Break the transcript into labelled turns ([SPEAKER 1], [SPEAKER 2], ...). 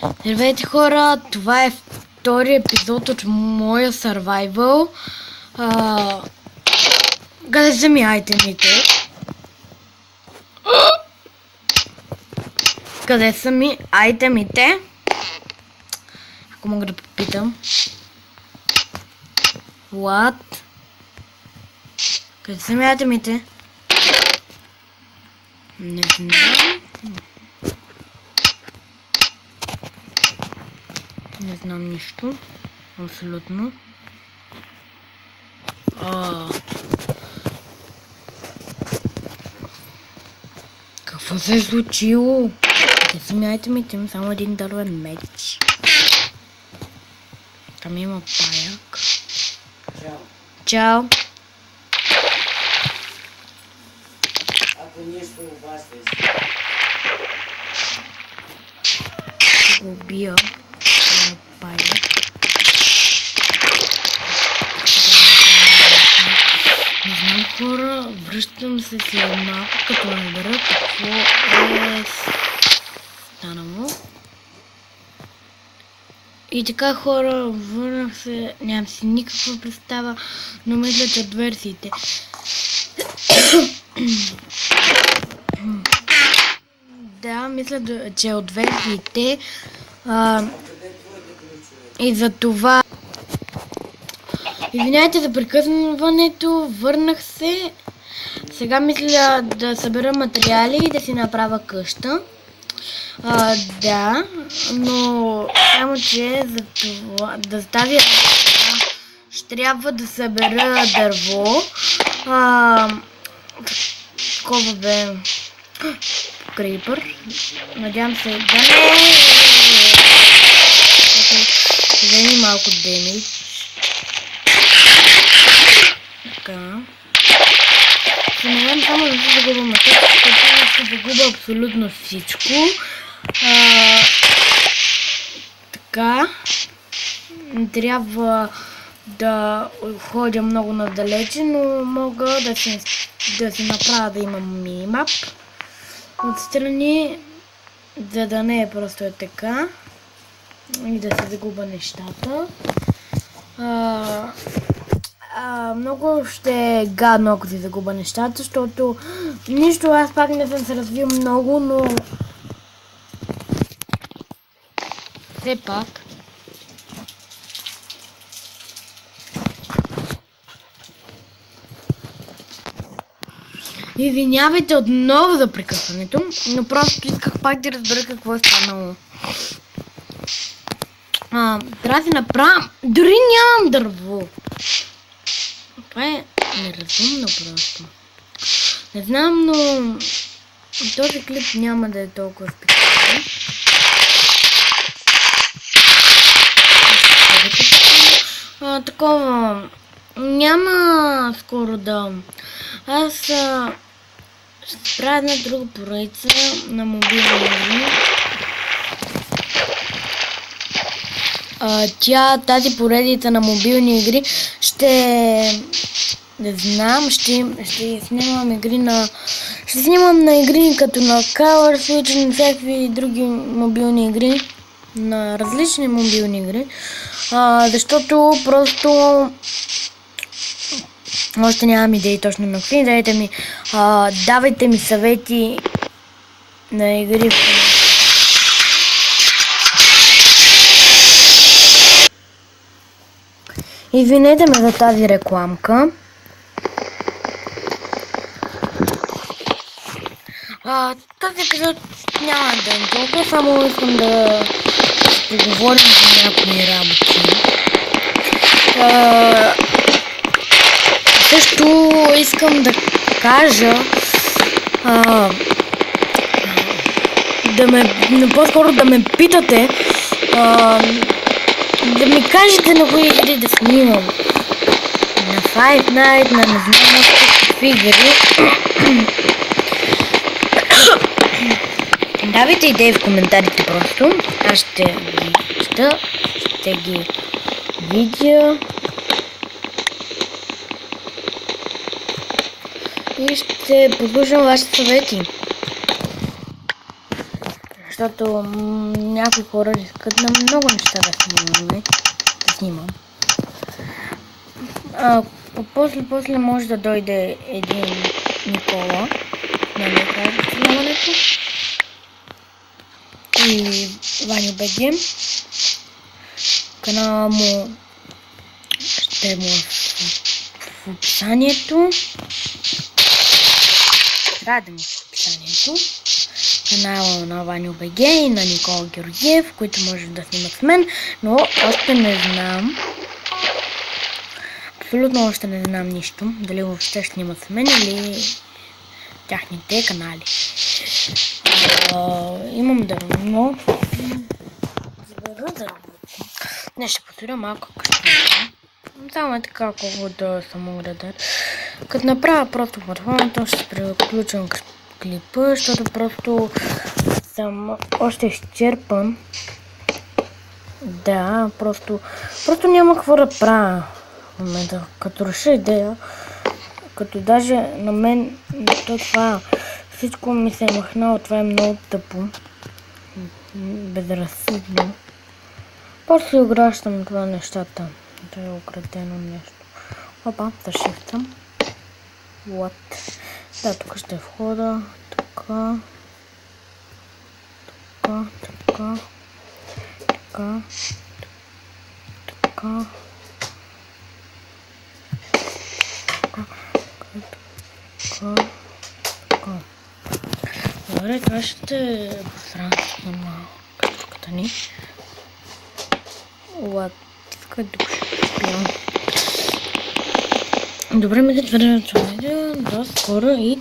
[SPEAKER 1] Здравейте хора, това е втори епизод от моя survival. Къде са ми айтемите? Къде са ми айтемите? Ако мога да попитам. What? Къде са ми айтемите? Не знам. Не знам нищо. Абсолютно. Какво се е случило? Къде са ми айтемите? Имам само един дървен меч. Там има паяк.
[SPEAKER 2] Чао.
[SPEAKER 1] Чао.
[SPEAKER 2] Ако нещо обаждаш.
[SPEAKER 1] Ще го убия. Паяк. Не знам хора, връщам се след малко, като разбера какво е станало. И така хора, върнах се, нямам си никаква представа, но мисля, че от версиите. Да, мисля, че от версиите. И за това. Извинявайте за прекъсването, върнах се. Сега мисля да събера материали и да си направя къща. Да, но само че за това да ставя ще трябва да събера дърво. Такова бе крипър. Надявам се да не. Вземи малко демидж. Така. Се надявам само да се загубя матък, защото ще загубя абсолютно всичко. Така. Не трябва да ходя много надалече, но мога да си направя да имам минимап отстрани, за да не е просто е така и да се загубя нещата. Много ще е гадно, ако си загубя нещата, защото нищо, аз пак не съм се развил много, но все пак извинявайте отново за прекъсването, но просто исках пак да разбера какво е станало. Трябва да си направя. Дори нямам дърво. Това е неразумно просто. Не знам, но този клип няма да е толкова специален. Такова. Няма скоро да. Аз ще правя една друга поредица на мобилни игри. Тази поредица на мобилни игри не знам, ще снимам игри ще снимам на игри като на Color Switch, на всякакви други мобилни игри, на различни мобилни игри, защото просто още нямам идеи точно на какви. Давайте ми съвети на игри. Извинете ме за тази рекламка. Този епизод няма да е толкова, само искам да поговорим за някои работи. Също искам да кажа по-скоро да ме питате, да ми кажете на кои игри да снимам. На Five Night, на не знам какви игри. Давайте идеи в коментарите просто. Аз ще ги чета, ще ги видя. И ще послушам вашите съвети. защото някои хора искат на много неща да снимам. После може да дойде един Никола на снимането и Ваня БГ. Канала му ще му в описанието. Радим в описанието. Канала на Ваня БГ и на Никола Георгиев, които може да снимат с мен, но още не знам. Абсолютно още не знам нищо. Дали въобще ще снимат с мен или тяхните канали. Имам дървено. Не, ще повторя малко къщата. Само е така, колко да съм уреден. Като направя просто платформата, ще се приключвам клипа, защото просто съм още изчерпан. Да, просто няма какво да правя в момента. Като реша идея, като даже на мен това всичко ми се е махнало, това е много тъпо. Безразсъдно. После си огращам това нещата. Това е украдено нещо. Опа, зашифтам. Вот. Да, тук ще входа. Така. Добре, това ще е пространството на къщата ни. Добре, мисля, че до скоро и